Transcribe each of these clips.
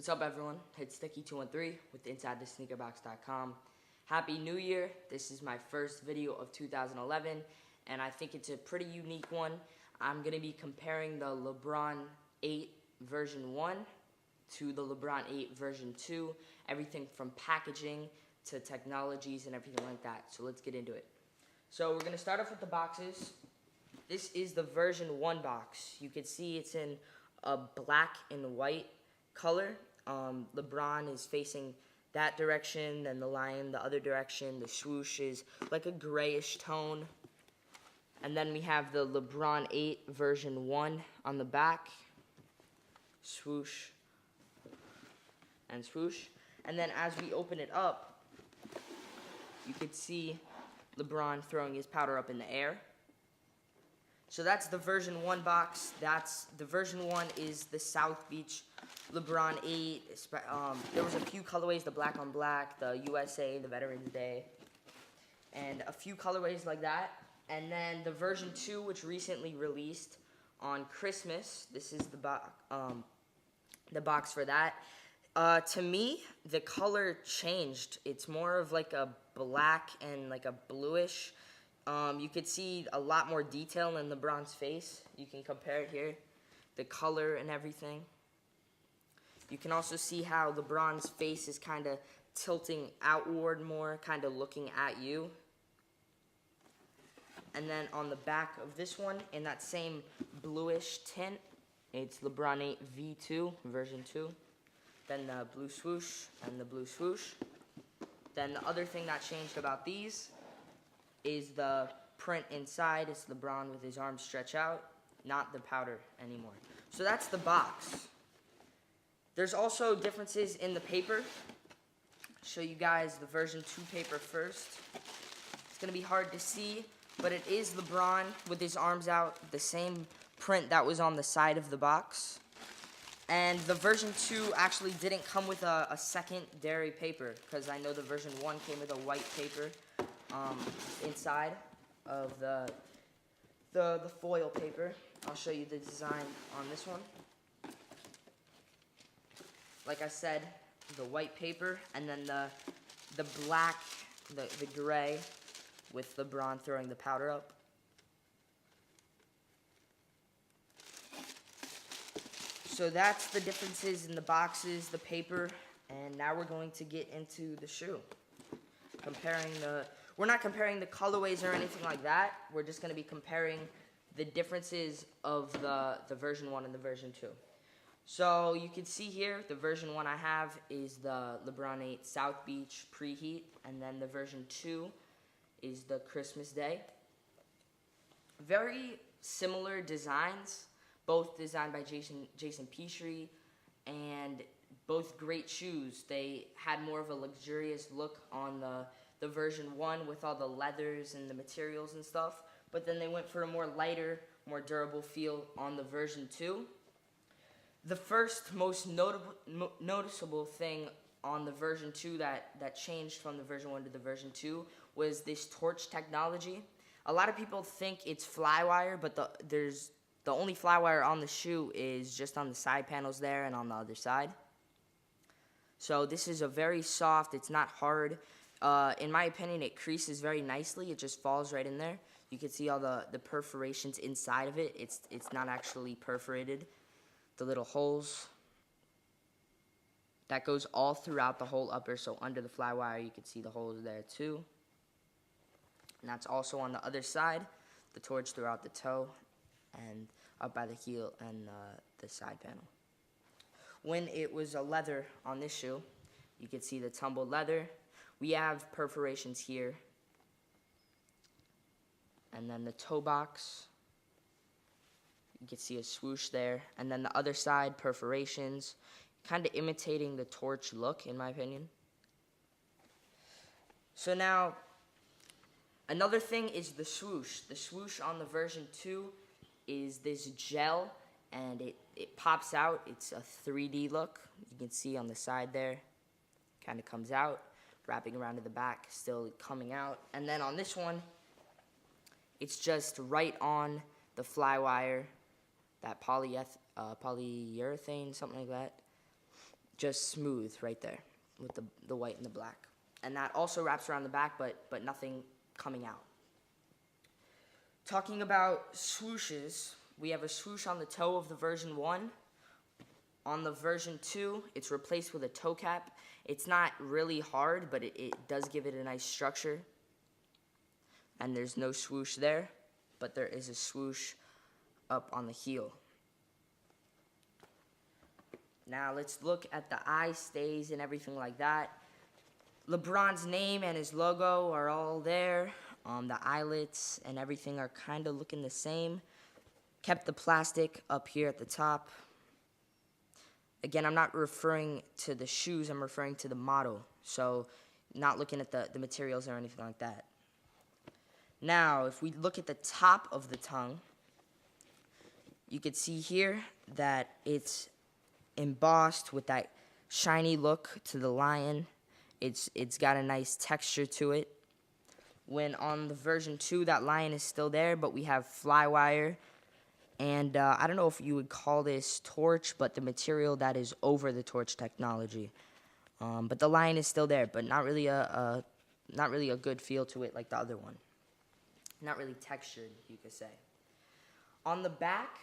What's up, everyone? It's Stickie213 with InsideTheSneakerBox.com. Happy New Year. This is my first video of 2011, and I think it's a pretty unique one. I'm going to be comparing the Lebron 8 version 1 to the Lebron 8 version 2, everything from packaging to technologies and everything like that. So let's get into it. So we're going to start off with the boxes. This is the version 1 box. You can see it's in a black and white color. Lebron is facing that direction, then the lion the other direction. The swoosh is like a grayish tone. And then we have the Lebron 8 version 1 on the back. Swoosh and swoosh. And then as we open it up, you can see LeBron throwing his powder up in the air. So that's the version 1 box. The version 1 is the South Beach Lebron 8. There was a few colorways, the black on black, the USA, the Veterans Day, and a few colorways like that. And then the version 2, which recently released on Christmas. This is the box for that. To me, the color changed. It's more of like a black and like a bluish. You could see a lot more detail in LeBron's face. You can compare it here, the color and everything. You can also see how LeBron's face is kind of tilting outward more, kind of looking at you. And then on the back of this one, in that same bluish tint, it's Lebron 8 V2, version 2. Then the blue swoosh and the blue swoosh. Then the other thing that changed about these is the print inside. It's LeBron with his arms stretched out, not the powder anymore. So that's the box. There's also differences in the paper. I'll show you guys the version 2 paper first. It's going to be hard to see, but it is LeBron with his arms out, the same print that was on the side of the box. And the version 2 actually didn't come with a secondary paper, because I know the version 1 came with a white paper inside of the foil paper. I'll show you the design on this one. Like I said, the white paper, and then the black, the gray, with LeBron throwing the powder up. So that's the differences in the boxes, the paper, and now we're going to get into the shoe. We're not comparing the colorways or anything like that. We're just going to be comparing the differences of the version 1 and the version 2. So you can see here, the version 1 I have is the Lebron 8 South Beach Preheat, and then the version 2 is the Christmas Day. Very similar designs, both designed by Jason Peachtree, and both great shoes. They had more of a luxurious look on the version 1 with all the leathers and the materials and stuff, but then they went for a more lighter, more durable feel on the version 2. The first most noticeable thing on the version 2 that changed from the version 1 to the version 2 was this torch technology. A lot of people think it's flywire, but the only flywire on the shoe is just on the side panels there and on the other side. So this is a very soft, it's not hard. In my opinion, it creases very nicely. It just falls right in there. You can see all the perforations inside of it. It's not actually perforated. The little holes. That goes all throughout the whole upper, so under the flywire you can see the holes there too. And that's also on the other side, the torch throughout the toe and up by the heel and the side panel. When it was a leather on this shoe, you can see the tumbled leather. We have perforations here. And then the toe box. You can see a swoosh there. And then the other side, perforations. Kind of imitating the torch look, in my opinion. So now, another thing is the swoosh. The swoosh on the version 2 is this gel, and it pops out. It's a 3D look. You can see on the side there. Kind of comes out, wrapping around to the back, still coming out. And then on this one, it's just right on the flywire, that polyurethane, something like that. just smooth right there with the white and the black. And that also wraps around the back, but nothing coming out. Talking about swooshes, we have a swoosh on the toe of the version 1. On the version 2, it's replaced with a toe cap. It's not really hard, but it does give it a nice structure. And there's no swoosh there, but there is a swoosh up on the heel. Now let's look at the eye stays and everything like that. LeBron's name and his logo are all there. The eyelets and everything are kind of looking the same. Kept the plastic up here at the top. Again, I'm not referring to the shoes, I'm referring to the model. So, not looking at the materials or anything like that. Now, if we look at the top of the tongue, you can see here that it's embossed with that shiny look to the lion. It's got a nice texture to it. When on the version 2, that lion is still there, but we have flywire. And I don't know if you would call this torch, but the material that is over the torch technology. But the lion is still there, but not really a good feel to it like the other one. Not really textured, you could say. On the back,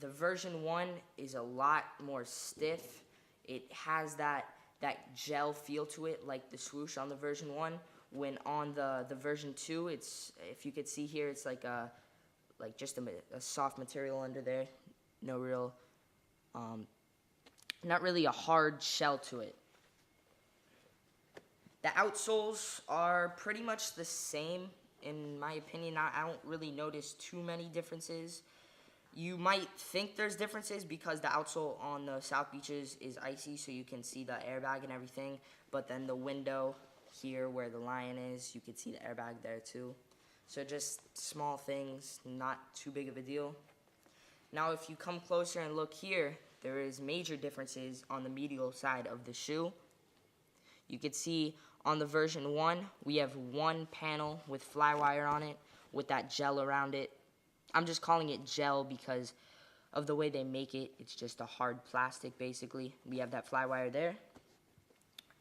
the version 1 is a lot more stiff. It has that gel feel to it, like the swoosh on the version 1. When on the version 2, it's, if you could see here, it's like just a soft material under there. No real, not really a hard shell to it. The outsoles are pretty much the same, in my opinion. I don't really notice too many differences. You might think there's differences because the outsole on the South Beaches is icy, so you can see the airbag and everything. But then the window here where the lion is, you can see the airbag there too. So just small things, not too big of a deal. Now if you come closer and look here, there is major differences on the medial side of the shoe. You can see on the version 1, we have one panel with flywire on it with that gel around it. I'm just calling it gel because of the way they make it. It's just a hard plastic basically. We have that flywire there.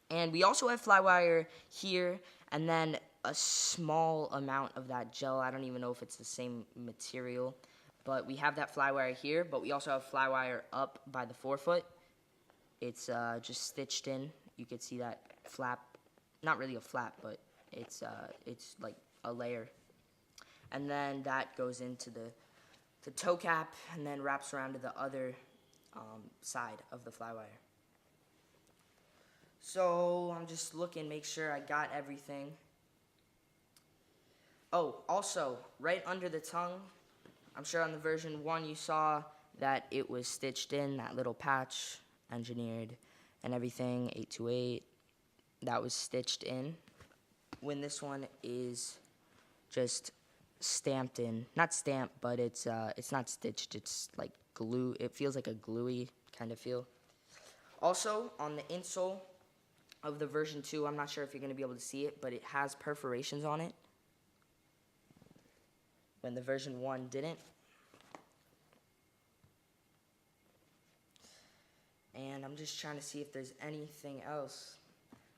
And we also have flywire here, and then a small amount of that gel. I don't even know if it's the same material, but we have that flywire here, but we also have flywire up by the forefoot. It's just stitched in. You can see that flap, not really a flap, but it's like a layer. And then that goes into the toe cap and then wraps around to the other side of the flywire. So I'm just looking, make sure I got everything. Oh, also, right under the tongue, I'm sure on the version 1 you saw that it was stitched in, that little patch, engineered, and everything, 828, that was stitched in. When this one is just stamped in, not stamped, but it's not stitched, it's like glue. It feels like a gluey kind of feel. Also, on the insole of the version 2, I'm not sure if you're going to be able to see it, but it has perforations on it, when the version 1 didn't. And I'm just trying to see if there's anything else.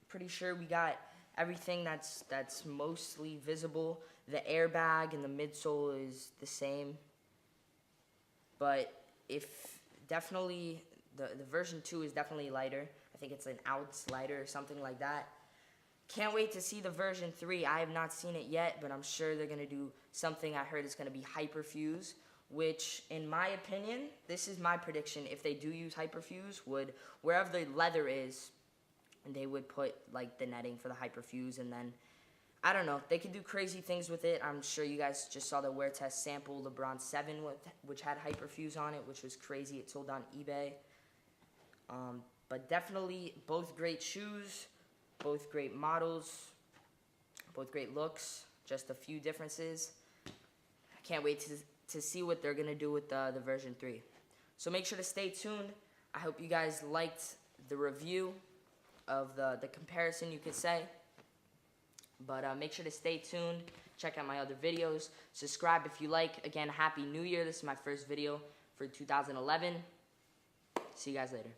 Pretty sure we got everything that's mostly visible. The airbag and the midsole is the same. But definitely, the version 2 is definitely lighter. I think it's an ounce lighter or something like that. Can't wait to see the version 3. I have not seen it yet, but I'm sure they're going to do something. I heard it's going to be hyperfuse, which, in my opinion, this is my prediction. If they do use hyperfuse, wherever the leather is, they would put like the netting for the hyperfuse, and then I don't know. They could do crazy things with it. I'm sure you guys just saw the wear test sample LeBron 7, which had hyperfuse on it, which was crazy. It sold on eBay. But definitely both great shoes, both great models, both great looks, just a few differences. I can't wait to see what they're going to do with the version 3. So make sure to stay tuned. I hope you guys liked the review of the comparison, you could say. But make sure to stay tuned. Check out my other videos. Subscribe if you like. Again, Happy New Year. This is my first video for 2011. See you guys later.